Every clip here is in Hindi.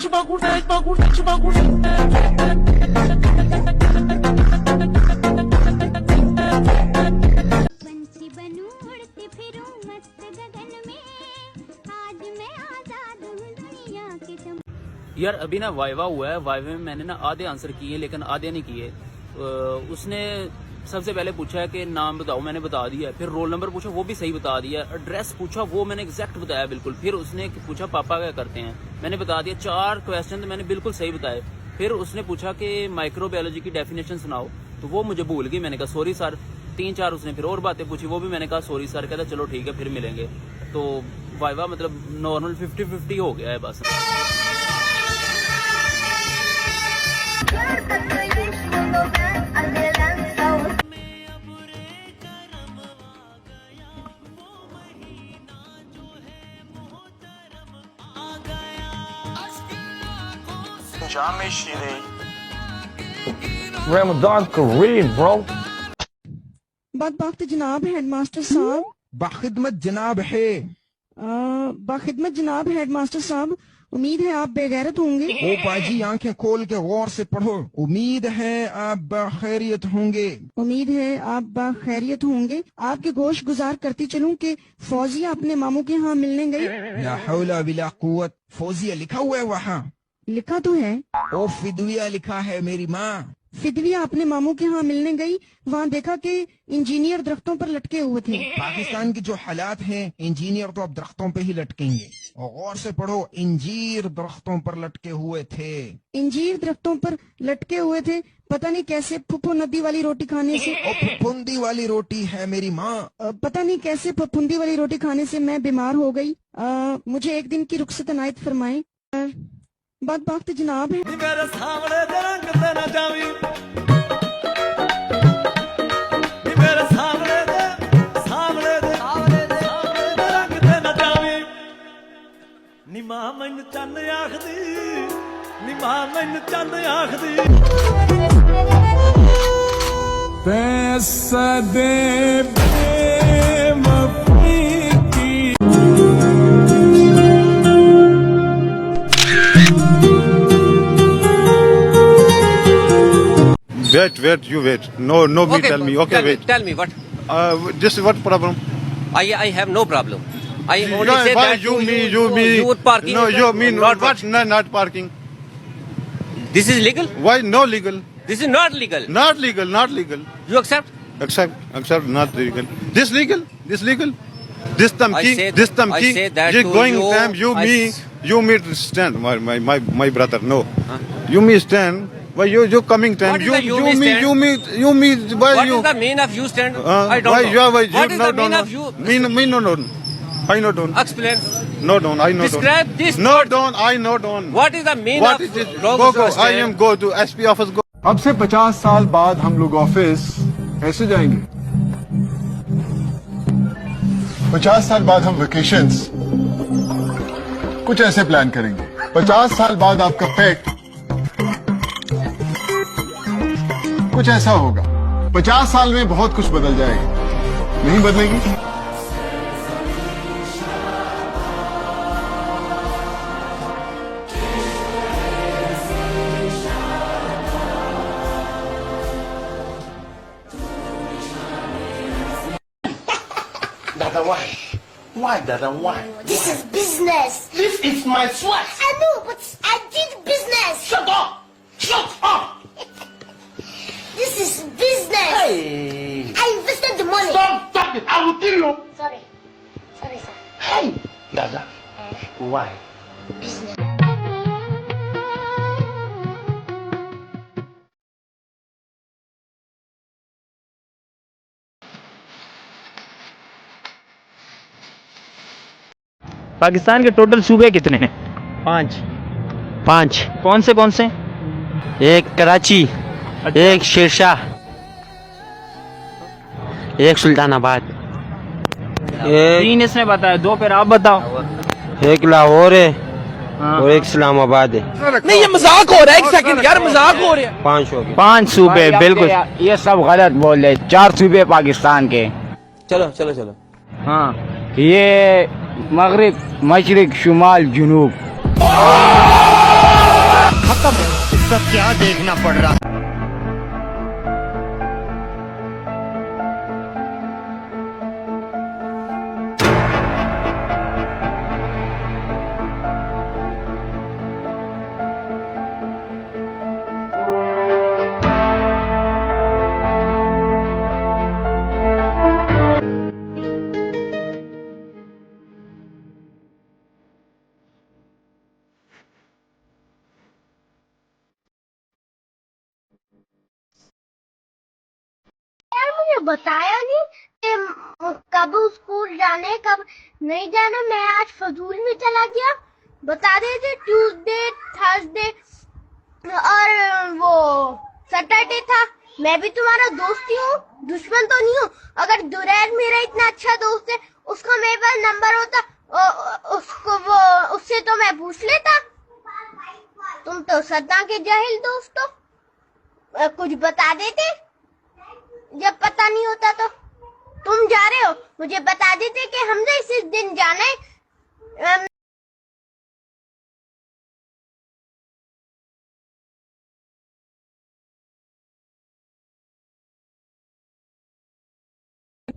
बनूं उड़ती फिरूं मस्त गगन में, आज मैं आजाद हूँ दुनिया के यार अभी ना वाइवा हुआ है, वाइवा में मैंने ना आधे आंसर किए लेकिन आधे नहीं किए। उसने सबसे पहले पूछा है कि नाम बताओ, मैंने बता दिया। फिर रोल नंबर पूछा, वो भी सही बता दिया। एड्रेस पूछा, वो मैंने एग्जैक्ट बताया बिल्कुल। फिर उसने पूछा पापा क्या करते हैं, मैंने बता दिया। 4 क्वेश्चन मैंने बिल्कुल सही बताए। फिर उसने पूछा कि माइक्रोबायोलॉजी की डेफिनेशन सुनाओ, तो वो मुझे भूल गई। मैंने कहा सॉरी सर। 3-4 उसने फिर और बातें पूछी, वो भी मैंने कहा सॉरी सर। कहता चलो ठीक है फिर मिलेंगे। तो वाइवा मतलब नॉर्मल 50-50 हो गया है बस। जामे शीरे Ramadan Kareem, bro. बदबख्त जनाब हेडमास्टर साहब। बाखिदमत जनाब है। बाखिदमत जनाब हेडमास्टर साहब, उम्मीद है आप बेगैरत होंगे। ओ बाजी आंखें खोल के गौर से पढ़ो। उम्मीद है आप बखैरियत होंगे। उम्मीद है आप बाखैरियत होंगे। आपके गोश गुजार करती चलूं कि फौजिया अपने मामू के यहाँ मिलने गई। ला हौला विला कुव्वत। फौजिया लिखा हुआ है वहाँ। लिखा तो है। ओ फिदविया लिखा है मेरी माँ। फिदविया अपने मामू के यहाँ मिलने गई, वहाँ देखा कि इंजीनियर दरख्तों पर लटके हुए थे। पाकिस्तान के जो हालात हैं, इंजीनियर तो अब दरख्तों पे ही लटकेंगे। और गौर से पढ़ो, इंजीर दरख्तों पर लटके हुए थे। इंजीर दरख्तों पर लटके हुए थे, पता नहीं कैसे फुफो नदी वाली रोटी खाने से। ओ फुफुंदी वाली रोटी है मेरी माँ। पता नहीं कैसे फुफुंदी वाली रोटी खाने से मैं बीमार हो गई। मुझे एक दिन की रुखसत अनायत फरमाए। बदबख्त जनाब है। मेरे सामने दे रंग ते ना जावी, मेरे सामने दे रंग ते ना जावी। नी मां मैनू चन्न आखदी, नी मां मैनू चन्न आखदी। पैसा दे Wait, you wait. No, me Okay, tell me. Okay, wait. Tell me what? This is what problem? I have no problem. I only No, say why that you are parking. No, you mean not what? No, not parking. This is legal. Why no legal? This is not legal. Not legal. Not legal. You accept? Accept. Not legal. This legal. This legal. This I tamki. say- This tamki. I say that You to going you, time. You me stand. My brother. No. You me stand. Why you coming time? What is the you me stand? You me. Why What you? is the mean of you stand? I don't Why know. you? Why What you? is No, the mean no, of you? Me no. I know don't. Explain. No, don't. I know don't. Describe this. No, don't. I know don't. What is the mean What of is it? wrong Go. stand? I am go to SP office. Go. अब से 50 साल बाद हम लोग ऑफिस ऐसे जाएंगे। 50 साल बाद हम वेकेशंस कुछ ऐसे प्लान करेंगे। 50 साल बाद आपका पेट कुछ ऐसा होगा। 50 साल में बहुत कुछ बदल जाएगा। नहीं बदलेगी? Dada, why? Why, Dada, why? This is business. This is my sweat. I know, but I did business. Shut up! Shut up! This is business. Hey! I invested the money. Stop it! I will kill you! Sorry, sir. Hey! Dada, why? Business. Pakistan के टोटल सूबे कितने हैं? 5 कौन से? एक कराची, एक शेरशाह, एक सुल्तानाबाद, 3 इसने बताया, 2 फिर आप बताओ। एक लाहौर है और एक इस्लामाबाद है। नहीं ये मजाक हो रहा है, 1 सेकंड यार, मजाक हो रहा है। 5 हो गए। 5 सूबे बिल्कुल। ये सब गलत बोल रहे। 4 सूबे पाकिस्तान के। चलो। हाँ, ये मगरिब, मशरिक, शुमाल, जुनूब। सब क्या देखना पड़ रहा। मुझे बताया नहीं कि कब स्कूल जाने कब नहीं जाना। मैं आज फजूल में चला गया। बता देते ट्यूसडे थर्सडे और वो सैटरडे था। मैं भी तुम्हारा दोस्त ही हूँ, दुश्मन तो नहीं हूँ। अगर दुरैर मेरा इतना अच्छा दोस्त है, उसका मेरे पास नंबर होता उसको वो उससे तो मैं पूछ लेता। तुम तो सदा के जाहिल दोस्त हो। कुछ बता देते जब पता नहीं होता। तो तुम जा रहे हो, मुझे बता देते कि हमने इस दिन जाना है।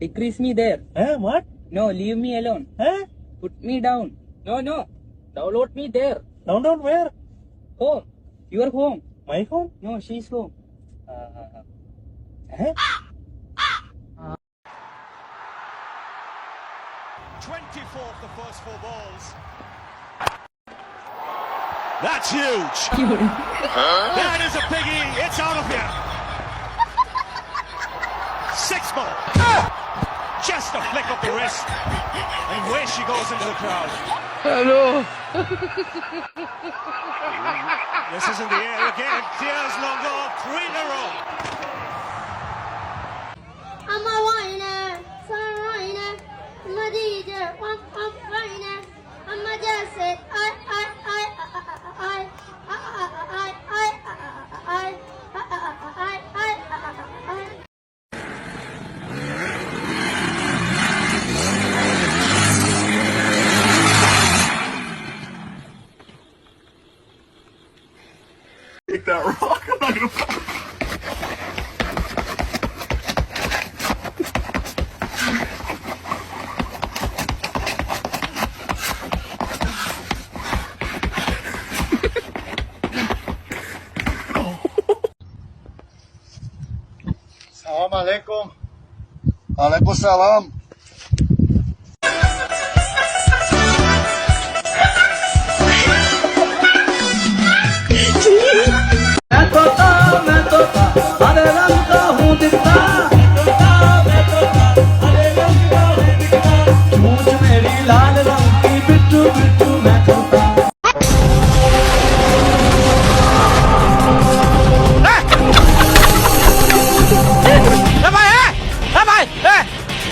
Decrease me there. What? No, leave me alone. Put me down. No. Download me there. Down where? Home. Your home. My home? No, she's home. 24 of the first 4 balls. That's huge. That is a biggie. It's out of here. 6 ball. Just a flick of the wrist. And where she goes into the crowd. Hello. This is in the air again. Diaz Longo, 3 in a row. I'm a whiner, whiner, I'm a DJ, I'm whiner, I'm a just say, Take that rock. I'm not gonna. Assalamualaikum. Waalaikumsalam. मैं तोता हरे रंग का हूँ दिखता। मूंछ मेरी लाल रंग की बिट्टू बिट्टू मैं तोता।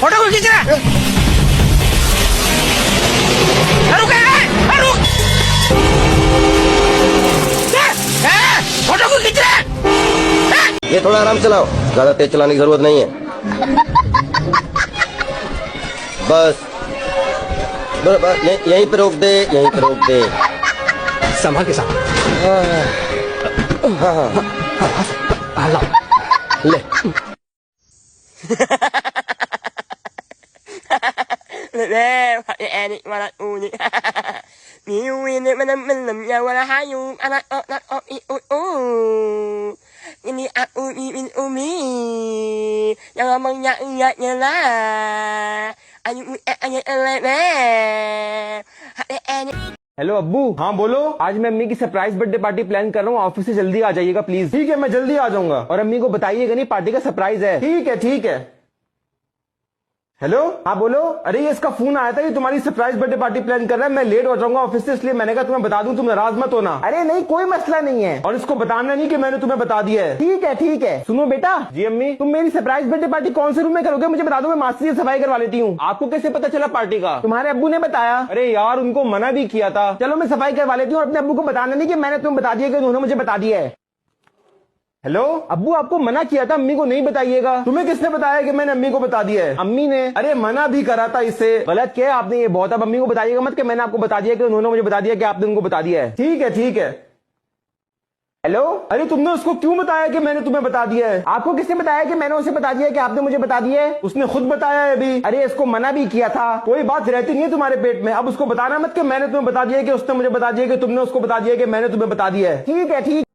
फोटो को खींच रहा फोटो को खींच रहा। ये थोड़ा आराम चलाओ, ज्यादा तेज चलाने की जरूरत नहीं है। बस यहीं पे रोक दे, यहीं पे रोक दे। संभाल के साथ। हाँ ले। Ini aku min umi yang mengnya lah ayu hello अब्बू। हाँ बोलो। आज मैं अम्मी की सरप्राइज बर्थडे पार्टी प्लान कर रहा हूँ, ऑफिस से जल्दी आ जाइएगा प्लीज। ठीक है, मैं जल्दी आ जाऊंगा। और अम्मी को बताइएगा नहीं, पार्टी का सरप्राइज है। ठीक है ठीक है। हेलो हाँ बोलो। अरे ये इसका फोन आया था, ये तुम्हारी सरप्राइज बर्थडे पार्टी प्लान कर रहा है, मैं लेट हो जाऊंगा ऑफिस से, इसलिए मैंने कहा तुम्हें बता दूं, तुम नाराज मत होना। अरे नहीं कोई मसला नहीं है, और इसको बताना नहीं कि मैंने तुम्हें बता दिया है। ठीक है ठीक है। सुनो बेटा। जी अम्मी। तुम मेरी सरप्राइज बर्थडे पार्टी कौन से रूम में करोगे मुझे बता दो, मैं मास्टर से सफाई करवा लेती हूँ। आपको कैसे पता चला पार्टी का? तुम्हारे अब्बू ने बताया। अरे यार उनको मना भी किया था। चलो मैं सफाई करवा लेती हूँ, अपने अब्बू को बताना नहीं कि मैंने तुम्हें बता दिया, कि उन्होंने मुझे बता दिया है। हेलो अब्बू, आपको मना किया था अम्मी को नहीं बताइएगा। तुम्हें किसने बताया कि मैंने अम्मी को बता दिया है? अम्मी ने। अरे मना भी करा था, इससे गलत किया आपने ये बहुत। अब अम्मी को बताइएगा मत कि मैंने आपको बता दिया, कि उन्होंने मुझे बता दिया कि आपने उनको बता दिया है। ठीक है ठीक है। हेलो, अरे तुमने उसको क्यों बताया कि मैंने तुम्हें बता दिया है? आपको किसने बताया कि मैंने उसे बता दिया है कि आपने मुझे बता दिया है? उसने खुद बताया है अभी। अरे इसको मना भी किया था। कोई बात रहती नहीं है तुम्हारे पेट में। अब उसको बताना मत कि मैंने तुम्हें बता दिया कि उसने मुझे बता दिया कि तुमने उसको बता दिया कि मैंने तुम्हें बता दिया है। ठीक है, ठीक।